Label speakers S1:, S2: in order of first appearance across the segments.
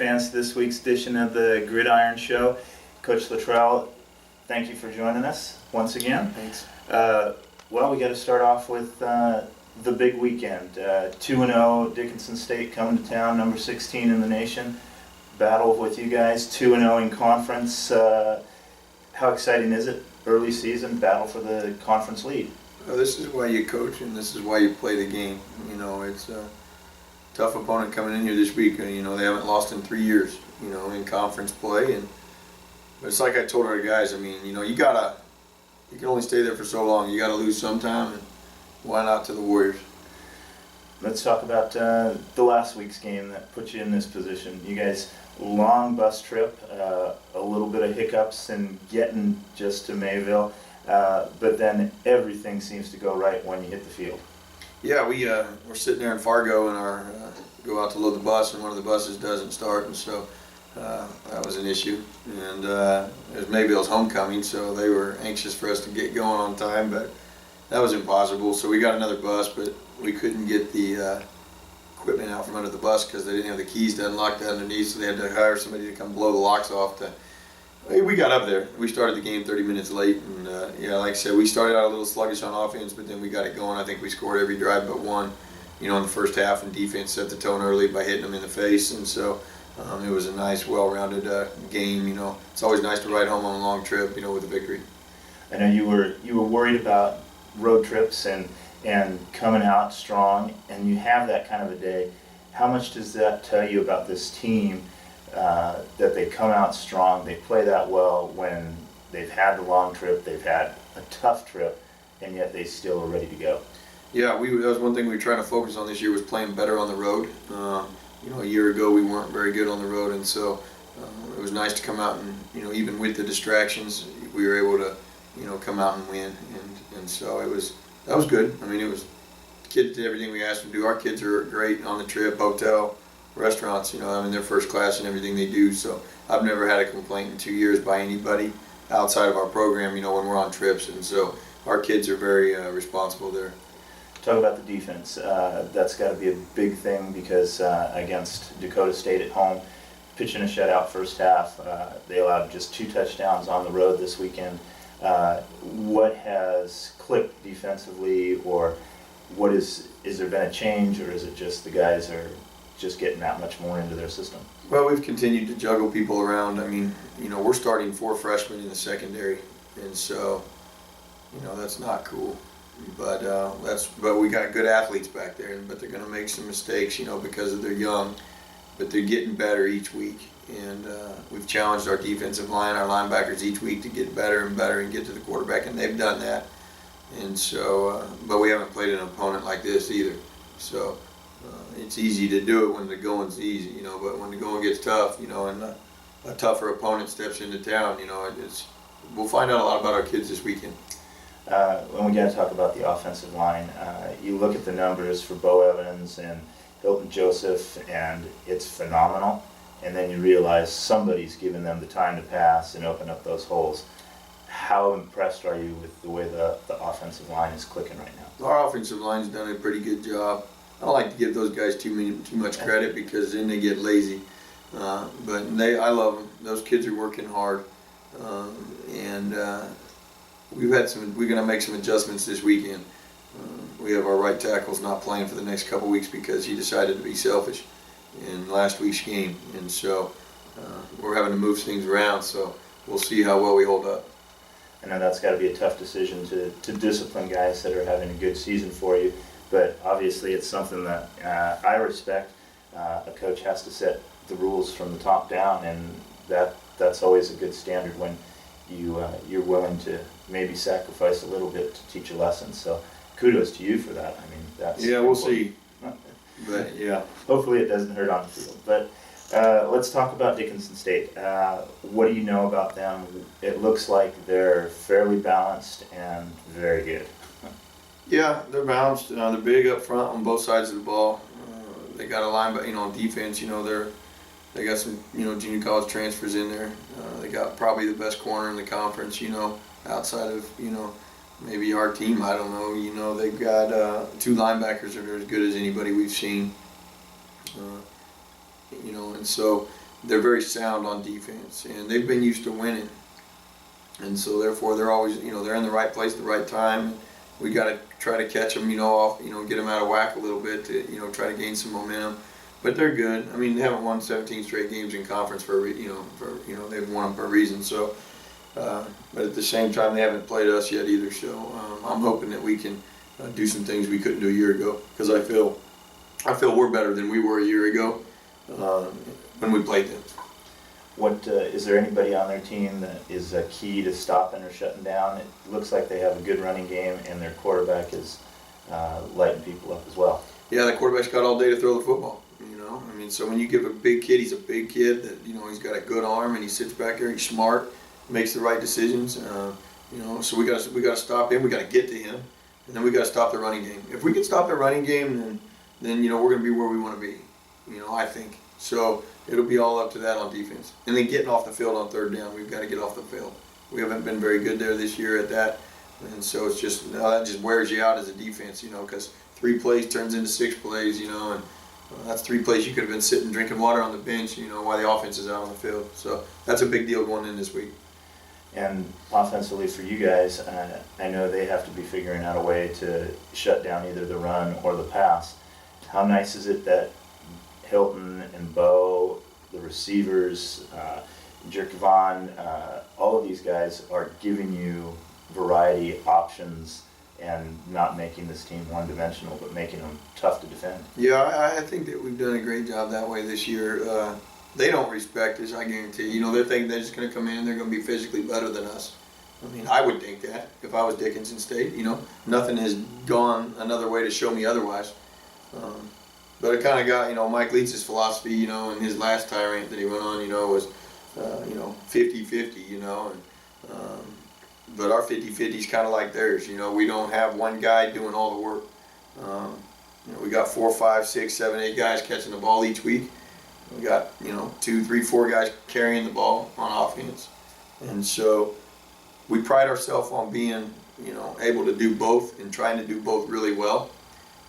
S1: fans, to this week's edition of the Gridiron Show. Coach Littrell, thank you for joining us once again.
S2: Thanks.
S1: Well, we got to start off with the big weekend. 2-0, Dickinson State coming to town, number 16 in the nation. Battle with you guys, 2-0 in conference. How exciting is it? Early season, battle for the conference lead.
S2: This is why you coach and this is why you play the game. You know, it's a tough opponent coming in here this week. You know, they haven't lost in 3 years, you know, in conference play. But it's like I told our guys, I mean, you know, you can only stay there for so long. You gotta lose sometime, and why not to the Warriors?
S1: Let's talk about the last week's game that put you in this position. You guys, long bus trip, a little bit of hiccups in getting just to Mayville, but then everything seems to go right when you hit the field.
S2: Yeah, we're sitting there in Fargo and go out to load the bus, and one of the buses doesn't start, and so that was an issue. And it was Mayville's homecoming, so they were anxious for us to get going on time, but that was impossible. So we got another bus, but we couldn't get the equipment out from under the bus because they didn't have the keys to unlock that underneath, so they had to hire somebody to come blow the locks off. We got up there. We started the game 30 minutes late, and yeah, like I said, we started out a little sluggish on offense, but then we got it going. I think we scored every drive but one, you know, in the first half, and defense set the tone early by hitting them in the face, and so it was a nice, well-rounded game. You know, it's always nice to ride home on a long trip, you know, with a victory.
S1: I know you were worried about road trips and coming out strong, and you have that kind of a day. How much does that tell you about this team, that they come out strong, they play that well when they've had the long trip, they've had a tough trip, and yet they still are ready to go?
S2: Yeah, that was one thing we were trying to focus on this year, was playing better on the road. You know, a year ago we weren't very good on the road, and so it was nice to come out and, you know, even with the distractions, we were able to, you know, come out and win, and so that was good. I mean, the kids did everything we asked them to do. Our kids are great on the trip, hotel, restaurants, you know, I mean, they're first class in everything they do, so I've never had a complaint in 2 years by anybody outside of our program, you know, when we're on trips, and so our kids are very responsible there.
S1: Talk about the defense. That's got to be a big thing because against Dakota State at home, pitching a shutout first half, they allowed just 2 touchdowns on the road this weekend. What has clicked defensively, or is there been a change, or is it just the guys are just getting that much more into their system?
S2: Well, we've continued to juggle people around. I mean, you know, we're starting 4 freshmen in the secondary, and so, you know, that's not cool. But we got good athletes back there, but they're going to make some mistakes, you know, because they're young. But they're getting better each week, and we've challenged our defensive line, our linebackers each week to get better and better and get to the quarterback, and they've done that. And so, but we haven't played an opponent like this either. So it's easy to do it when the going's easy, you know. But when the going gets tough, you know, and a tougher opponent steps into town, you know, we'll find out a lot about our kids this weekend.
S1: When we got to talk about the offensive line, you look at the numbers for Bo Evans and Hilton Joseph, and it's phenomenal. And then you realize somebody's giving them the time to pass and open up those holes. How impressed are you with the way the offensive line is clicking right now?
S2: Our offensive line's done a pretty good job. I don't like to give those guys too much credit because then they get lazy. But I love them. Those kids are working hard, and we're going to make some adjustments this weekend. We have our right tackles not playing for the next couple weeks because he decided to be selfish in last week's game, and so we're having to move things around. So we'll see how well we hold up.
S1: I know that's got to be a tough decision to discipline guys that are having a good season for you, but obviously it's something that I respect. A coach has to set the rules from the top down, and that's always a good standard when you're willing to maybe sacrifice a little bit to teach a lesson. So kudos to you for that. I mean, that's
S2: yeah, we'll see. But yeah,
S1: hopefully it doesn't hurt on the field. But let's talk about Dickinson State. What do you know about them? It looks like they're fairly balanced and very good.
S2: Yeah, they're balanced. They're big up front on both sides of the ball. They got a line, but you know, defense. You know, they got some, you know, junior college transfers in there. They got probably the best corner in the conference. You know, outside of, you know, maybe our team. I don't know. You know, they've got 2 linebackers that are as good as anybody we've seen. You know, and so they're very sound on defense, and they've been used to winning. And so therefore they're always, they're in the right place at the right time. We got to try to catch them, off, get them out of whack a little bit to, try to gain some momentum. But they're good. I mean, they haven't won 17 straight games in conference they've won them for a reason. So, but at the same time, they haven't played us yet either. So I'm hoping that we can do some things we couldn't do a year ago, because I feel we're better than we were a year ago when we played them.
S1: What is there anybody on their team that is a key to stopping or shutting down? It looks like they have a good running game, and their quarterback is lighting people up as well.
S2: Yeah, the quarterback's got all day to throw the football. I mean, so when you give a big kid, he's a big kid that he's got a good arm, and he sits back there, he's smart, makes the right decisions. So we got to stop him. We got to get to him, and then we got to stop the running game. If we can stop the running game, then we're going to be where we want to be. I think so. It'll be all up to that on defense, and then getting off the field on third down. We've got to get off the field. We haven't been very good there this year at that, and so it's just that just wears you out as a defense. Because 3 plays turns into 6 plays. And that's 3 plays you could have been sitting drinking water on the bench. While the offense is out on the field. So that's a big deal going in this week.
S1: And offensively for you guys, I know they have to be figuring out a way to shut down either the run or the pass. How nice is it that Hilton and Bo, the receivers, Jerkovon, all of these guys are giving you variety, options, and not making this team one-dimensional, but making them tough to defend?
S2: Yeah, I think that we've done a great job that way this year. They don't respect us, I guarantee you. They're thinking they're just going to come in and they're going to be physically better than us. I mean, I would think that if I was Dickinson State. Nothing has gone another way to show me otherwise. But it kind of got, Mike Leach's philosophy, in his last tirade that he went on, was, 50-50, but our 50-50 is kind of like theirs. We don't have one guy doing all the work. We got 4, 5, 6, 7, 8 guys catching the ball each week. We got, 2, 3, 4 guys carrying the ball on offense. And so we pride ourselves on being, able to do both and trying to do both really well.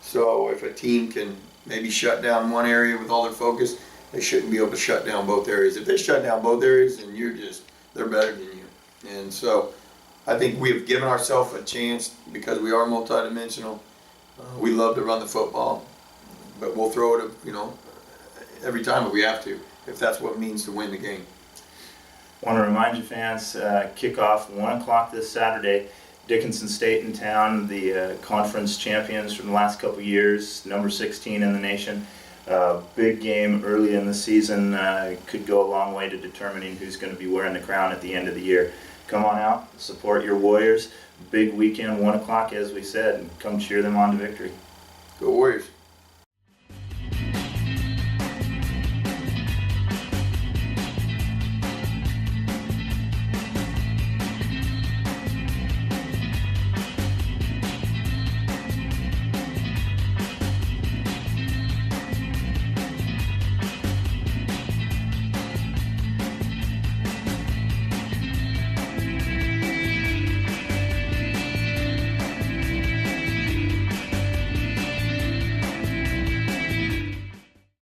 S2: So if a team can maybe shut down one area with all their focus, they shouldn't be able to shut down both areas. If they shut down both areas, then they're better than you. And so I think we have given ourselves a chance because we are multidimensional. We love to run the football, but we'll throw it, every time if we have to, if that's what it means to win the game.
S1: I want to remind you fans, kickoff 1 o'clock this Saturday. Dickinson State in town, the conference champions from the last couple of years, number 16 in the nation. Big game early in the season, could go a long way to determining who's going to be wearing the crown at the end of the year. Come on out, support your Warriors. Big weekend, 1 o'clock as we said, and come cheer them on to victory.
S2: Go Warriors.